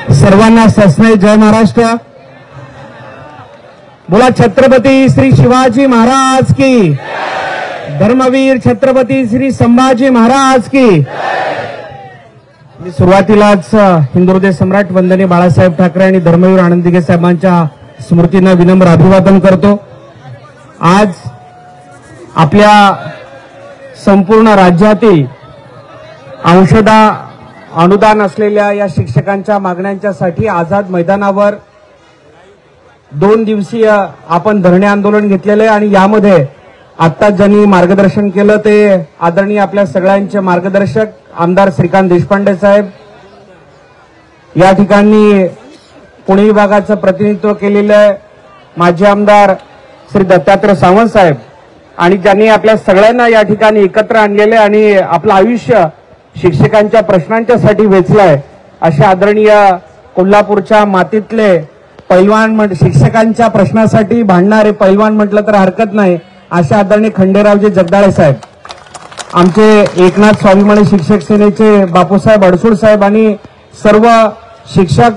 सर्वांना सस्ने जय महाराष्ट्र। बोला छत्रपती श्री शिवाजी महाराज की, धर्मवीर छत्रपती श्री संभाजी महाराज की। मी सुरुवातीलाच हिंदुहृदय सम्राट वंदनीय बाळासाहेब ठाकरे आणि धर्मवीर आनंद दिघे साहेबांच्या स्मृतींना विनम्र अभिवादन करतो। आज आपल्या संपूर्ण राज्यातील अंशतः अनुदान असलेल्या या शिक्षकांच्या मागण्यांच्यासाठी आझाद मैदानावर 2 दिवसीय आपण धरणे आंदोलन घेतलेले आणि यामध्ये आता ज्यांनी मार्गदर्शन केलं ते आदरणीय आपल्या सगळ्यांचे मार्गदर्शक आमदार श्रीकांत देशपांडे साहेब, या ठिकाणी पुणे विभागाचं प्रतिनिधित्व केलेले माजी आमदार श्री दत्तात्रय सावंत साहेब आणि ज्यांनी आपल्या सगळ्यांना या ठिकाणी एकत्र आणलेले आणि आपलं आयुष्य शिक्षकांच्या प्रश्नांच्यासाठी वेचलंय अशा आदरणीय कोल्हापूरच्या मातीतले पैलवान, शिक्षकांच्या प्रश्नासाठी भांडणारे पैलवान म्हटलं तर हरकत नाही अशा आदरणीय खंडेरावजी जगदाळे साहेब, आमचे एकनाथ स्वाभिमानी शिक्षक सेनेचे बापूसाहेब अडसूळ साहेब आणि सर्व शिक्षक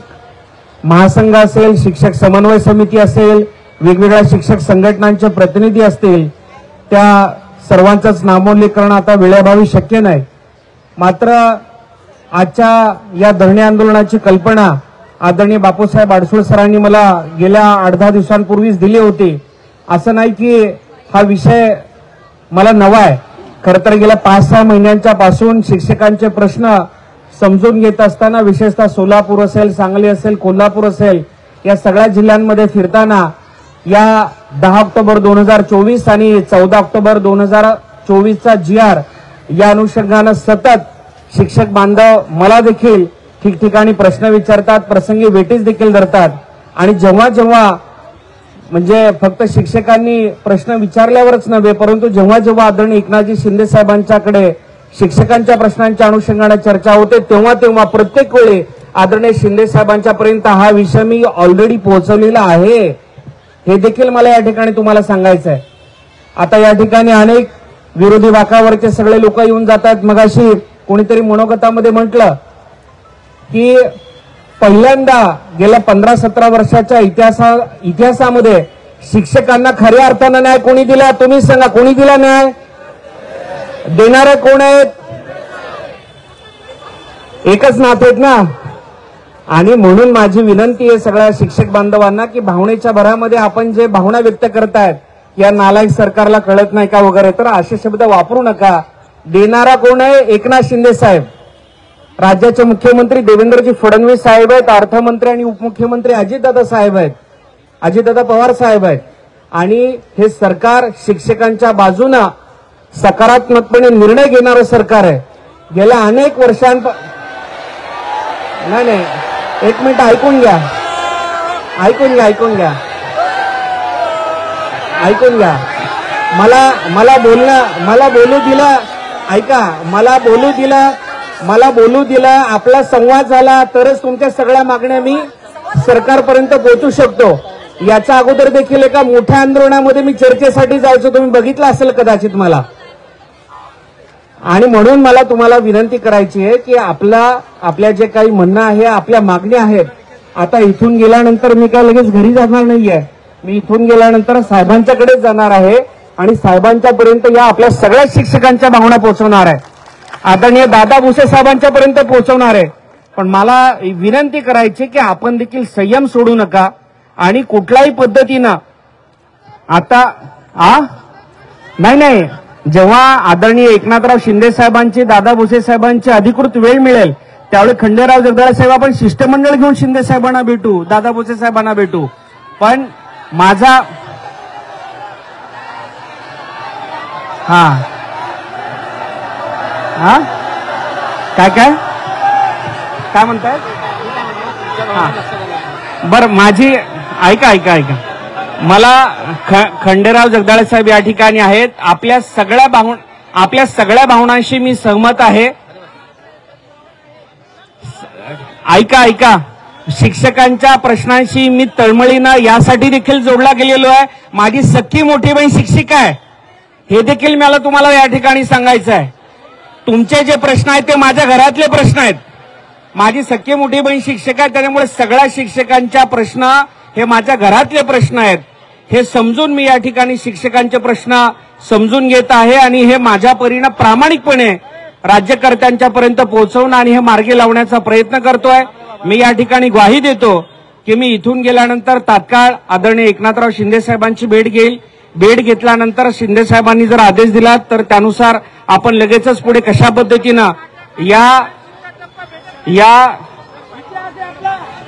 महासंघ असेल, शिक्षक समन्वय समिती असेल, वेगवेगळ्या शिक्षक संघटनांचे प्रतिनिधी असतील, त्या सर्वांचंच नामोल्लेख करणं आता वेळेअभावी शक्य नाही। मात्र आजच्या या धरणे आंदोलनाची कल्पना आदरणीय बापूसाहेब अडसूळ सरांनी मला गेल्या 8-10 दिवसांपूर्वीच दिली होती। असं नाही की हा विषय मला नवा आहे, खरं तर गेल्या 5-6 महिन्यांच्या पासून शिक्षकांचे प्रश्न समजून घेत असताना विशेषतः सोलापूर असेल, सांगली असेल, कोल्हापूर असेल या सगळ्या जिल्ह्यांमध्ये फिरताना या 10 ऑक्टोबर 2024 आणि 14 ऑक्टोबर 2024चा GR या अनुषंगानं सतत शिक्षक बांधव मला देखील ठिकठिकाणी प्रश्न विचारतात, प्रसंगी वेटीस देखील धरतात आणि जेव्हा जेव्हा म्हणजे फक्त शिक्षकांनी प्रश्न विचारल्यावरच नव्हे परंतु जेव्हा जेव्हा आदरणीय एकनाथजी शिंदे साहेबांच्याकडे शिक्षकांच्या प्रश्नांच्या अनुषंगाने चर्चा होते तेव्हा तेव्हा प्रत्येक वेळी आदरणीय शिंदे साहेबांच्यापर्यंत हा विषय मी ऑलरेडी पोहोचवलेला आहे हे देखील मला या ठिकाणी तुम्हाला सांगायचं आहे। आता या ठिकाणी अनेक विरोधी वाकावरचे सगळे लोक येऊन जातात। मगाशी कोणीतरी मनोगतामध्ये म्हटलं की पहिल्यांदा गेल्या 15-17 वर्षाच्या इतिहासामध्ये शिक्षकांना खऱ्या अर्थानं न्याय कोणी दिला? तुम्ही सांगा, कोणी दिला न्याय? देणारे कोण आहेत? एकच नाथ आहेत ना। आणि म्हणून माझी विनंती आहे सगळ्या शिक्षक बांधवांना की भावनेच्या भरामध्ये आपण जे भावना व्यक्त करतायत या नालायक सरकारला कळत नाही का वगैरे, तर असे शब्द वापरू नका। देणारा कोण आहे? एकनाथ शिंदे साहेब, राज्याचे मुख्यमंत्री देवेंद्रजी फडणवीस साहेब आहेत, अर्थमंत्री आणि उपमुख्यमंत्री अजितदादा साहेब आहेत, अजितदादा पवार साहेब आहेत आणि हे सरकार शिक्षकांच्या बाजूने सकारात्मकपणे निर्णय घेणारं सरकार आहे। गेल्या अनेक नाही एक मिनिट ऐकून घ्या मला बोलू दिलं, ऐका, मला बोलू दिलं, आपला संवाद झाला तरच तुमच्या सगळ्या मागण्या मी सरकारपर्यंत पोहोचू शकतो। याच्या अगोदर देखील एका मोठ्या आंदोलनामध्ये मी चर्चेसाठी जायचो, तुम्ही बघितलं असेल कदाचित मला। आणि म्हणून मला तुम्हाला विनंती करायची आहे की आपल्या जे काही म्हणणं आहे, आपल्या मागण्या आहेत, आता इथून गेल्यानंतर मी काय लगेच घरी जाणार नाहीये, मी इथून गेल्यानंतर साहेबांच्याकडेच जाणार आहे आणि साहेबांच्यापर्यंत या आपल्या सगळ्या शिक्षकांच्या भावना पोहोचवणार आहे, आदरणीय दादा भुसे साहेबांच्या पर्यंत पोहोचवणार आहे। पण मला विनंती करायची की आपण देखील संयम सोडू नका आणि कुठल्याही पद्धतीनं आता नाही जेव्हा आदरणीय एकनाथराव शिंदे साहेबांची, दादा भुसे साहेबांची अधिकृत वेळ मिळेल त्यावेळी खंडेराव जगदाळे साहेब आपण शिष्टमंडळ घेऊन शिंदे साहेबांना भेटू, दादा भुसे साहेबांना भेटू। पण माझा काय म्हणताय? बरं, माझी ऐका मला खंडेराव जगदाळे साहेब या ठिकाणी आहेत, आपल्या सगळ्या भावनांशी मी सहमत आहे। ऐका शिक्षकांच्या प्रश्नांशी मी तळमळीनं यासाठी देखील जोडला गेलेलो आहे, माझी सख्खी मोठी बहीण शिक्षिका आहे हे देखील मला तुम्हाला या ठिकाणी सांगायचं आहे। तुमचे जे प्रश्न आहेत ते माझ्या घरातले प्रश्न आहेत, माझी सख्खी मोठी बहीण शिक्षक आहे, त्याच्यामुळे सगळ्या शिक्षकांच्या प्रश्न हे माझ्या घरातले प्रश्न आहेत. हे समजून मी या ठिकाणी शिक्षकांचे प्रश्न समजून घेत आहे आणि हे माझ्या परीने प्रामाणिकपणे राज्यकर्त्यांच्यापर्यंत पोहोचवणं आणि हे मार्गी लावण्याचा प्रयत्न करतोय. मी या ठिकाणी ग्वाही देतो की मी इथून गेल्यानंतर तात्काळ आदरणीय एकनाथराव शिंदे साहेबांची भेट घेईल. भेट घेतल्यानंतर शिंदे साहेबांनी जर आदेश दिला तर त्यानुसार आपण लगेचच पुढे कशा पद्धतीनं या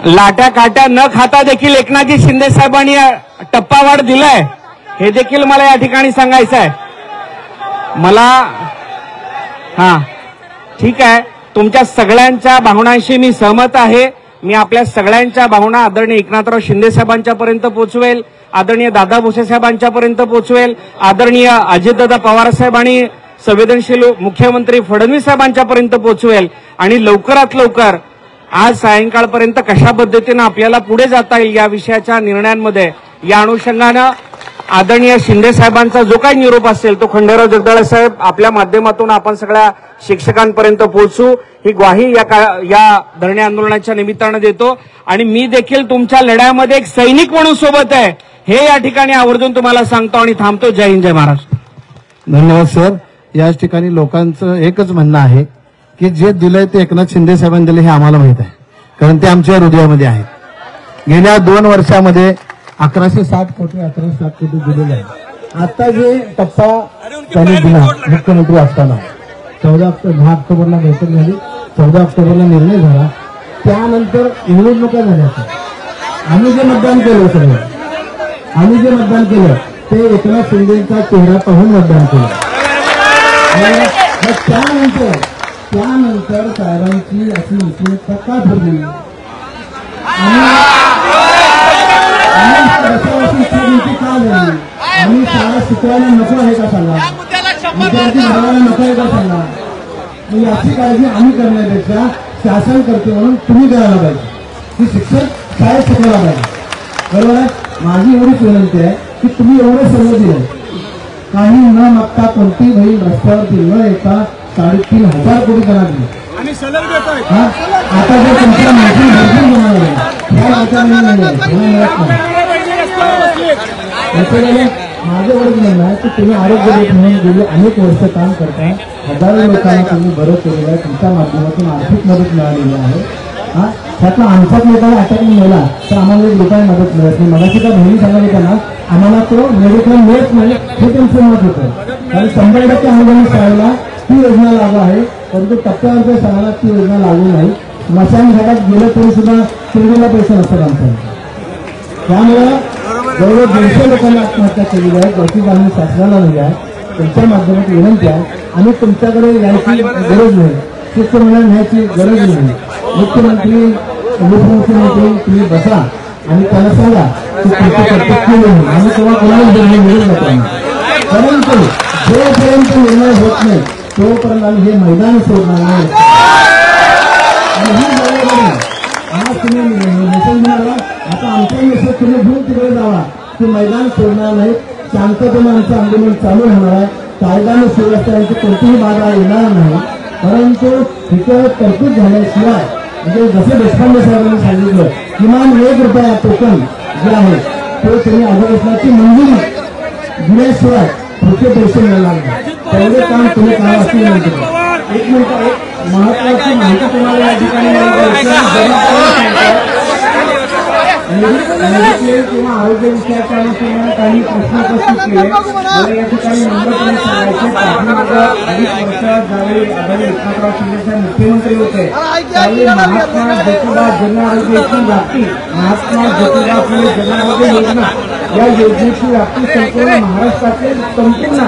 लाट्या काट्या न खाता देखील एकनाथजी शिंदे साहेबांनी टप्पावाढ दिलाय हे देखील मला या ठिकाणी सांगायचं आहे. ठीक आहे, तुमच्या सगळ्यांच्या भावनांशी मी सहमत आहे. मी आपल्या सगळ्यांच्या भावना आदरणीय एकनाथराव शिंदे साहेबांच्यापर्यंत पोहोचवेल, आदरणीय दादा भुसे साहेबांच्यापर्यंत पोहोचवेल, आदरणीय अजितदादा पवार साहेब आणि संवेदनशील मुख्यमंत्री फडणवीस साहेबांच्यापर्यंत पोहोचवेल आणि लवकरात लवकर आज सायंकाळपर्यंत कशा पद्धतीनं आपल्याला पुढे जाता येईल या विषयाच्या निर्णयांमध्ये या अनुषंगानं आदरणीय शिंदे साहेबांचा जो काही निरोप असेल तो खंडेराव जगदाळे साहेब आपल्या माध्यमातून आपण सगळ्या शिक्षकांपर्यंत पोहोचू ही ग्वाही या धरणे आंदोलनाच्या निमित्तानं देतो. आणि मी देखील तुमच्या लढ्यामध्ये एक सैनिक म्हणून सोबत आहे हे या ठिकाणी आवर्जून तुम्हाला सांगतो आणि थांबतो. जय हिंद, जय महाराष्ट्र. धन्यवाद सर. याच ठिकाणी लोकांचं एकच म्हणणं आहे की जे दिलंय ते एकनाथ शिंदे साहेबांनी दिले हे आम्हाला माहित आहे, कारण ते आमच्या हृदयामध्ये आहेत. गेल्या 2 वर्षामध्ये 1160 कोटी दिलेले आहे. आता जे टप्पा त्यांनी दिला मुख्यमंत्री असताना 10 ऑक्टोबरला बैठक झाली, 14 ऑक्टोबरला निर्णय झाला, त्यानंतर निवडणुका झाल्या. आम्ही जे मतदान केलं ते एकनाथ शिंदेचा चेहरा पाहून मतदान केलं. त्यानंतर साहेबांची अशी विषयता का ठरली का झाली? आम्ही शाळा शिकवायला नको आहे का सांगा? विद्यार्थी घडवायला नको आहे का सांगा? मग याची काळजी आम्ही करण्यापेक्षा शासन करते म्हणून तुम्ही करायला पाहिजे. की शिक्षक शाळेत शिकवायला पाहिजे. बरोबर आहे. माझी एवढीच विनंती आहे की तुम्ही एवढे सर्व दिले, काही न मागता कोणती बहीण रस्त्यावरती न येता 3,500 कोटी त्यांना दिले. आता जर तुमच्या महसूल भरपूर जमा माझं एवढंच म्हणणं आहे की तुम्ही आरोग्य म्हणून गेले अनेक वर्ष काम करताय, हजारो लोकांना तुम्ही बरं केलेलं आहे, तुमच्या माध्यमातून आर्थिक मदत मिळालेली आहे. त्यातला आमच्याच लोकांना अटॅक मिळाला तर आम्हाला रुपये मदत मिळत नाही. मगाशी त्या बहिणी सांगत होत्या ना, आम्हाला तो मेडिकल मिळत नाही हे त्यांचं मत होतं. कारण 100% अनुदान शाळेला ती योजना लागू आहे, परंतु टप्प्यावरच्या शाळेला ती योजना लागू नाही. मशान घाटात गेलं तरी सुद्धा शिर्डीला पैसे नसतात आमच्या. त्यामुळं जवळजवळ 150 लोकांना आत्महत्या केलेली आहे. त्याची आम्ही शासनाला दिली आहे. तुमच्या माध्यमातून विनंती आहे आणि तुमच्याकडे यायची गरज नाही, शिष्टमंडळ न्यायची गरज नाही. मुख्यमंत्री उपमुख्यमंत्री तुम्ही बसा आणि त्याला सांगा की आम्ही तेव्हा कोणाला निर्णय मिळत नाही. परंतु जोपर्यंत निर्णय होत नाही तोपर्यंत आम्ही हे मैदान सोडणार नाही. आणि ही जबाबदारी आज तुम्ही निषेध मिळाला. आता आमच्या निषेध तुम्ही घेऊन तिकडे जावा की मैदान सोडणार नाही. शांततेने आमचं आंदोलन चालू होणार आहे. कायदा आणि सुव्यवस्थेची कोणतीही बाधा येणार नाही. परंतु तिथं तरतूद झाल्याशिवाय म्हणजे जसे देशपांडे साहेबांनी सांगितलं किमान ₹1 टोकन जे आहे ते तुम्ही अधिवेशनाची मंजुरी दिल्याशिवाय पुढचे पैसे मिळणार नाही. तेवढे काम तुम्ही करा अशी विनंती. एक मिनिट, एक महत्वाची माहिती तुम्हाला या ठिकाणी मेडिक्लेम किंवा आरोग्य विषयाच्या अनुषंगाने काही प्रश्न उपस्थित केले. मला या ठिकाणी नम्रपणे सांगायचे, पाठीमागं अनेक वर्षात ज्यावेळी आदरणीय एकनाथराव शिंदे साहेब मुख्यमंत्री होते त्यावेळी महात्मा ज्योतिबा जन आरोग्य योजना व्याप्ती, महात्मा ज्योतिबा फुले जन आरोग्य योजना या योजनेची व्याप्ती संपूर्ण महाराष्ट्रातील संपूर्ण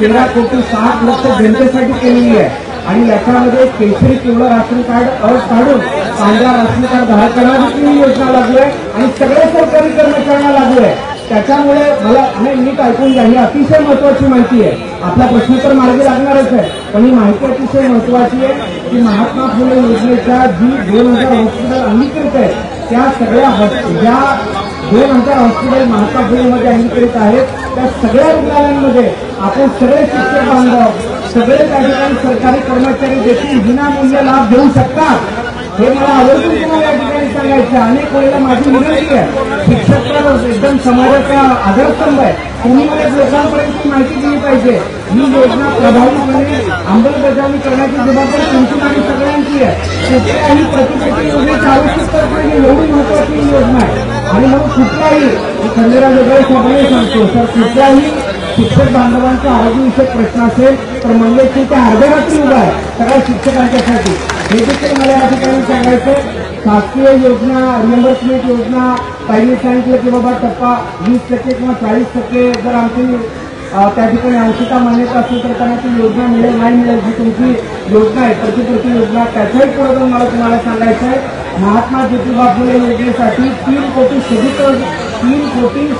13,60,00,000 जनतेसाठी केलेली आहे. आणि याच्यामध्ये केशरी पिवळं राशन कार्ड अट काढून पांढरा राशन कार्ड धारकांना देखील ही योजना लागू आहे आणि सगळ्या सरकारी कर्मचाऱ्यांना लागू आहे. त्याच्यामुळे मला नीट ऐकून घ्या, ही अतिशय महत्वाची माहिती आहे. आपला प्रश्न तर मार्गी लागणारच आहे, पण ही माहिती अतिशय महत्वाची आहे की महात्मा फुले योजनेच्या जी 2000 हॉस्पिटल अंगीकृत आहे त्या सगळ्या ज्या 2000 हॉस्पिटल महात्मा फुलेमध्ये अंगीकृत आहेत त्या सगळ्या रुग्णालयांमध्ये आपण सगळे शिक्षक बांधव, सगळे त्या ठिकाणी सरकारी कर्मचारी देखील विनामूल्य लाभ देऊ शकतात. हे मला आवर्जून तुम्हाला या ठिकाणी सांगायचं. अनेक वेळेला माझी विनंती आहे, शिक्षक तर एकदम समाजाचा आधारस्तंभ आहे, तुम्ही मला लोकांपर्यंत माहिती दिली पाहिजे. ही योजना प्रभावीपणे अंमलबजावणी करण्याची जबाबदारी तुमची आणि सगळ्यांची आहे. कुठल्याही प्रतिकृती योजनेची आवश्यकता नाही, एवढी महत्वाची ही योजना आहे. आणि मग कुठल्याही खंडेराव वगैरे साहेबांनी सांगतो तर कुठल्याही शिक्षक बांधवांचा आरोग्यविषयक प्रश्न असेल तर मंगेशची त्या अर्ध्या रात्री उभा आहे सगळ्या शिक्षकांच्यासाठी. हे देखील मला या ठिकाणी सांगायचं. शासकीय योजना, रिएम्बर्समेंट योजना, काही सांगितलं की बाबा टप्पा 20% किंवा 40% जर आमची त्या ठिकाणी अंशता मान्यता असेल तर त्यांना ती योजना मिळेल नाही मिळेल जी तुमची योजना आहे प्रतिकृती योजना त्याच्याही पुढे जाऊन मला तुम्हाला सांगायचं आहे. महात्मा ज्योतिबा फुले योजनेसाठी 3 कोटी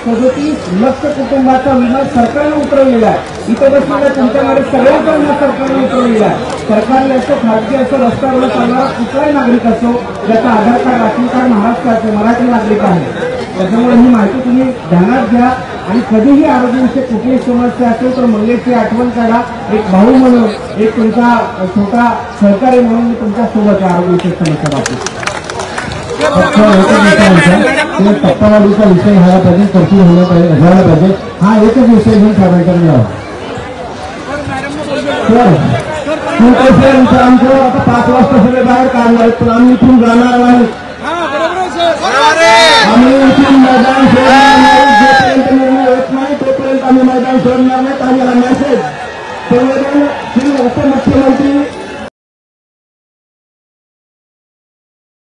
37 लक्ष कुटुंबाचा विमा सरकारने उतरवलेला आहे. इथं बसलेल्या तुमच्याकडे सगळ्यांचा विमा सरकारने उतरवलेला आहे. सरकारी असो, खाजगी असो, रस्त्यावर चालणारा कुठलाही नागरिक असो ज्याचा आधार कार्ड राशन कार्ड महाराष्ट्राचे मराठी नागरिक आहे. त्याच्यामुळे ही माहिती तुम्ही ध्यानात घ्या आणि कधीही आरोग्याविषयी कुठलीही समस्या असेल तर मंगेशची आठवण काढा. एक भाऊ म्हणून, एक तुमचा छोटा सहकारी म्हणून मी तुमच्या सोबत आरोग्याविषयी समस्या बाबतीत. टप्पावाढीचा विषय व्हायला पाहिजे, तरतूद व्हायला पाहिजे. हा एकच विषय घेऊन साहेबांकडे यावा. आमचं आता 5 वाजता सगळे बाहेर काढणार आहेत पण आम्ही इथून जाणार नाही. आम्ही इथून